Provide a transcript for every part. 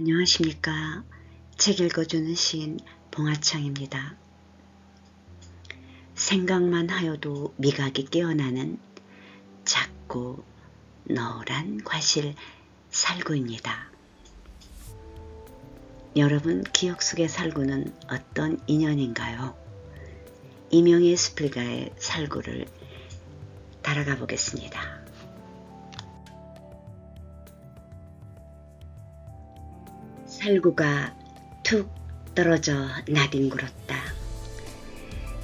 안녕하십니까. 책 읽어주는 시인 봉하창입니다. 생각만 하여도 미각이 깨어나는 작고 노란 과실 살구입니다. 여러분 기억 속의 살구는 어떤 인연인가요? 이명희 수필가의 살구를 따라가 보겠습니다. 살구가 툭 떨어져 나뒹굴었다.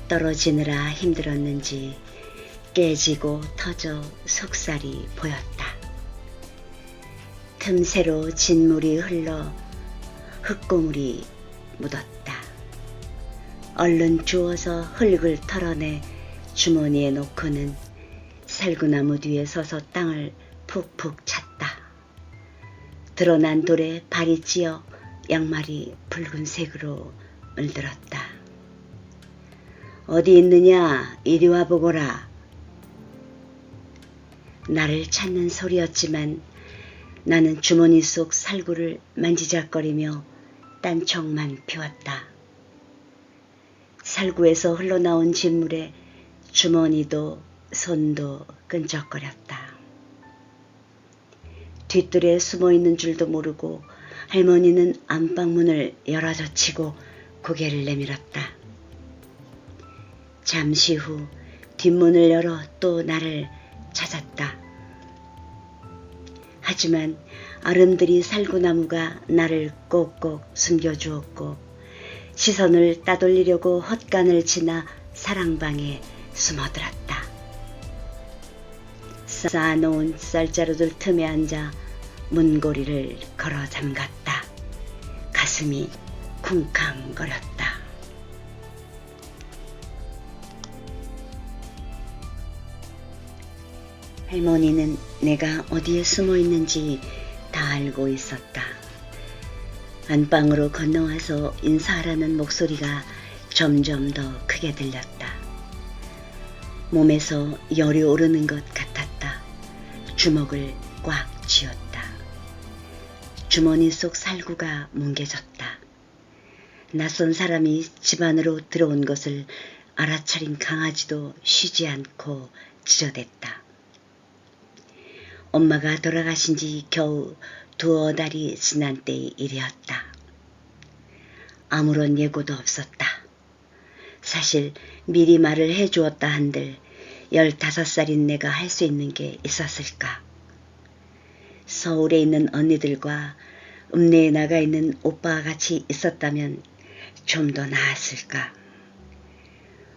떨어지느라 힘들었는지 깨지고 터져 속살이 보였다. 틈새로 진물이 흘러 흙고물이 묻었다. 얼른 주워서 흙을 털어내 주머니에 놓고는 살구나무 뒤에 서서 땅을 푹푹 찼다. 드러난 돌에 발이 찧어 양말이 붉은색으로 물들었다. 어디 있느냐? 이리 와 보거라. 나를 찾는 소리였지만 나는 주머니 속 살구를 만지작거리며 딴청만 피웠다. 살구에서 흘러나온 진물에 주머니도 손도 끈적거렸다. 뒷뜰에 숨어있는 줄도 모르고 할머니는 안방문을 열어젖히고 고개를 내밀었다. 잠시 후 뒷문을 열어 또 나를 찾았다. 하지만 아름드리 살구나무가 나를 꼭꼭 숨겨주었고 시선을 따돌리려고 헛간을 지나 사랑방에 숨어들었다. 쌓아놓은 쌀자루들 틈에 앉아 문고리를 걸어 잠갔다. 가슴이 쿵쾅거렸다. 할머니는 내가 어디에 숨어 있는지 다 알고 있었다. 안방으로 건너와서 인사하라는 목소리가 점점 더 크게 들렸다. 몸에서 열이 오르는 것 같았다. 주먹을 꽉 쥐었다. 주머니 속 살구가 뭉개졌다. 낯선 사람이 집 안으로 들어온 것을 알아차린 강아지도 쉬지 않고 짖어댔다. 엄마가 돌아가신 지 겨우 두어 달이 지난 때의 일이었다. 아무런 예고도 없었다. 사실 미리 말을 해주었다 한들 15살인 내가 할 수 있는 게 있었을까. 서울에 있는 언니들과 읍내에 나가 있는 오빠와 같이 있었다면 좀 더 나았을까.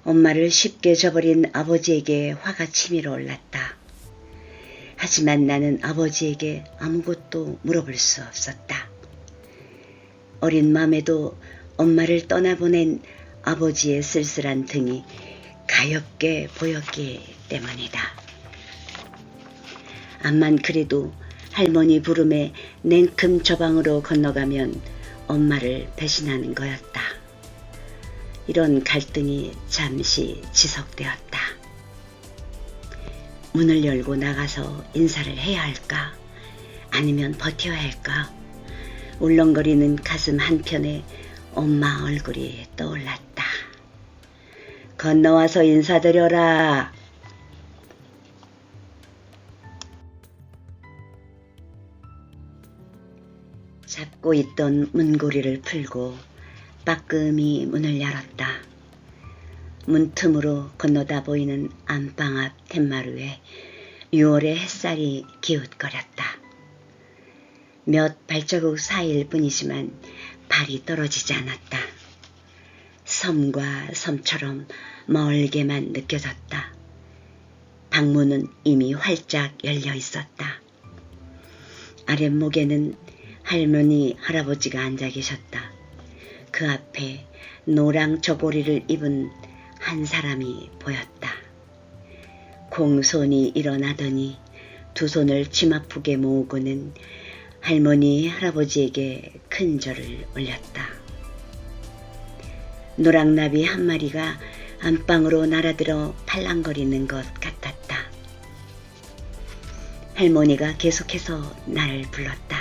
엄마를 쉽게 저버린 아버지에게 화가 치밀어 올랐다. 하지만 나는 아버지에게 아무것도 물어볼 수 없었다. 어린 마음에도 엄마를 떠나보낸 아버지의 쓸쓸한 등이 가엾게 보였기 때문이다. 암만 그래도 할머니 부름에 냉큼 저 방으로 건너가면 엄마를 배신하는 거였다. 이런 갈등이 잠시 지속되었다. 문을 열고 나가서 인사를 해야 할까? 아니면 버텨야 할까? 울렁거리는 가슴 한편에 엄마 얼굴이 떠올랐다. 건너와서 인사드려라. 잡고 있던 문고리를 풀고 빠끔히 문을 열었다. 문틈으로 건너다 보이는 안방 앞 툇마루에 6월의 햇살이 기웃거렸다. 몇 발자국 사이일 뿐이지만 발이 떨어지지 않았다. 섬과 섬처럼 멀게만 느껴졌다. 방문은 이미 활짝 열려 있었다. 아랫목에는 할머니, 할아버지가 앉아 계셨다. 그 앞에 노랑 저고리를 입은 한 사람이 보였다. 공손히 일어나더니 두 손을 쥐마프게 모으고는 할머니, 할아버지에게 큰 절을 올렸다. 노랑나비 한 마리가 안방으로 날아들어 팔랑거리는 것 같았다. 할머니가 계속해서 나를 불렀다.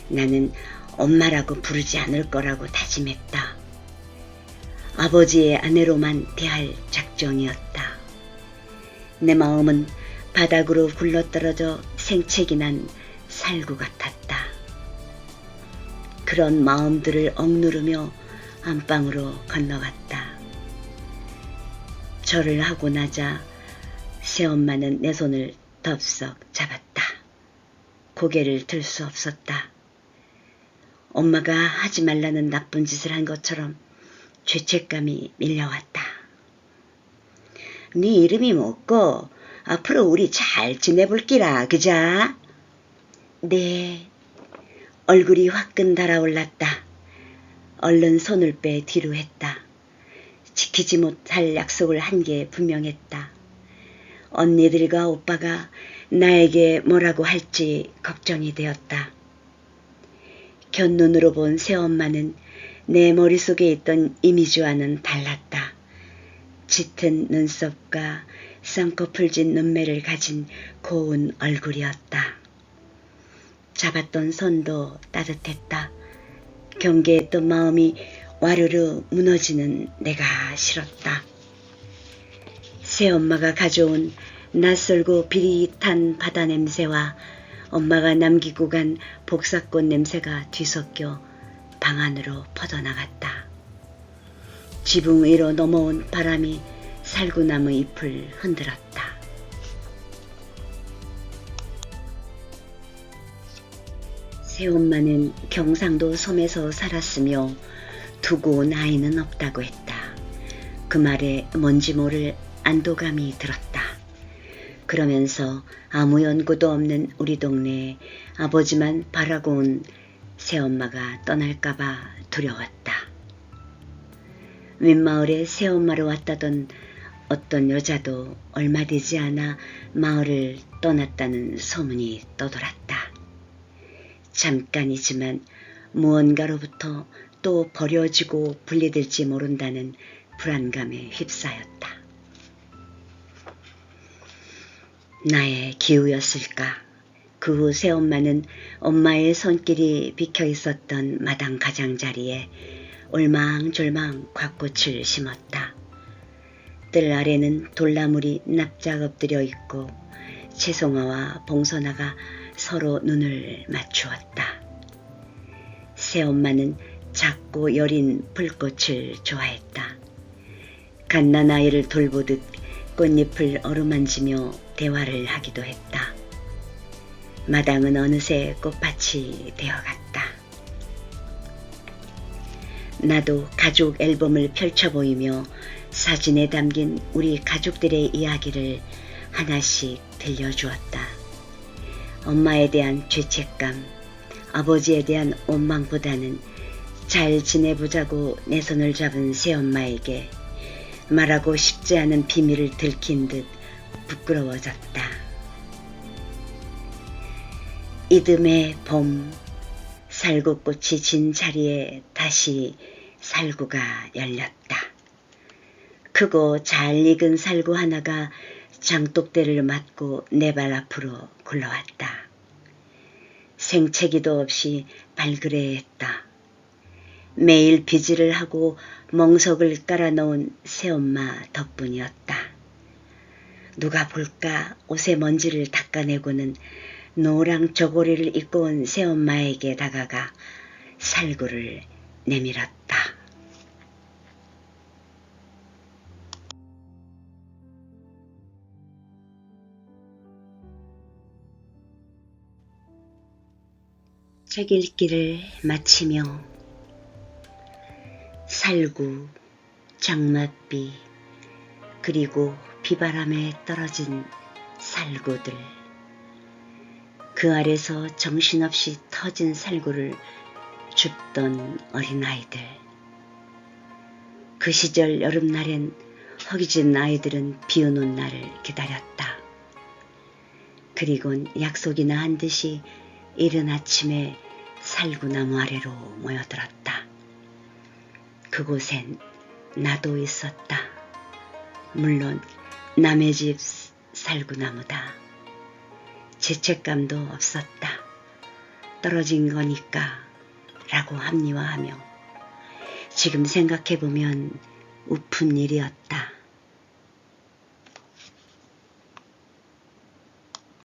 나는 엄마라고 부르지 않을 거라고 다짐했다. 아버지의 아내로만 대할 작정이었다. 내 마음은 바닥으로 굴러떨어져 생채기 난 살구 같았다. 그런 마음들을 억누르며 안방으로 건너갔다. 절을 하고 나자 새엄마는 내 손을 덥석 잡았다. 고개를 들 수 없었다. 엄마가 하지 말라는 나쁜 짓을 한 것처럼 죄책감이 밀려왔다. 네 이름이 뭐고 앞으로 우리 잘 지내볼기라, 그자? 네. 얼굴이 화끈 달아올랐다. 얼른 손을 빼 뒤로 했다. 지키지 못할 약속을 한 게 분명했다. 언니들과 오빠가 나에게 뭐라고 할지 걱정이 되었다. 곁눈으로 본 새엄마는 내 머릿속에 있던 이미지와는 달랐다. 짙은 눈썹과 쌍꺼풀진 눈매를 가진 고운 얼굴이었다. 잡았던 손도 따뜻했다. 경계했던 마음이 와르르 무너지는 내가 싫었다. 새엄마가 가져온 낯설고 비릿한 바다 냄새와 엄마가 남기고 간 복사꽃 냄새가 뒤섞여 방 안으로 퍼져나갔다. 지붕 위로 넘어온 바람이 살구나무 잎을 흔들었다. 새엄마는 경상도 섬에서 살았으며 두고 온 아이는 없다고 했다. 그 말에 뭔지 모를 안도감이 들었다. 그러면서 아무 연고도 없는 우리 동네에 아버지만 바라고 온 새엄마가 떠날까봐 두려웠다. 윗마을에 새엄마로 왔다던 어떤 여자도 얼마 되지 않아 마을을 떠났다는 소문이 떠돌았다. 잠깐이지만 무언가로부터 또 버려지고 분리될지 모른다는 불안감에 휩싸였다. 나의 기우였을까? 그 후 새엄마는 엄마의 손길이 비켜 있었던 마당 가장자리에 올망졸망 곽꽃을 심었다. 뜰 아래는 돌나물이 납작 엎드려 있고 채송화와 봉선화가 서로 눈을 맞추었다. 새엄마는 작고 여린 불꽃을 좋아했다. 갓난아이를 돌보듯 꽃잎을 어루만지며 대화를 하기도 했다. 마당은 어느새 꽃밭이 되어갔다. 나도 가족 앨범을 펼쳐 보이며 사진에 담긴 우리 가족들의 이야기를 하나씩 들려주었다. 엄마에 대한 죄책감, 아버지에 대한 원망보다는 잘 지내보자고 내 손을 잡은 새엄마에게 말하고 싶지 않은 비밀을 들킨 듯 부끄러워졌다. 이듬해 봄, 살구꽃이 진 자리에 다시 살구가 열렸다. 크고 잘 익은 살구 하나가 장독대를 맞고 내 발 앞으로 굴러왔다. 생채기도 없이 발그레했다. 매일 비질을 하고 멍석을 깔아놓은 새엄마 덕분이었다. 누가 볼까 옷의 먼지를 닦아내고는 노랑 저고리를 입고 온 새엄마에게 다가가 살구를 내밀었다. 책 읽기를 마치며 살구, 장맛비, 그리고 비바람에 떨어진 살구들, 그 아래서 정신없이 터진 살구를 줍던 어린아이들. 그 시절 여름날엔 허기진 아이들은 비오는 날을 기다렸다. 그리곤 약속이나 한 듯이 이른 아침에 살구나무 아래로 모여들었다. 그곳엔 나도 있었다. 물론 남의 집 살구나무다. 죄책감도 없었다. 떨어진 거니까 라고 합리화하며 지금 생각해보면 우픈 일이었다.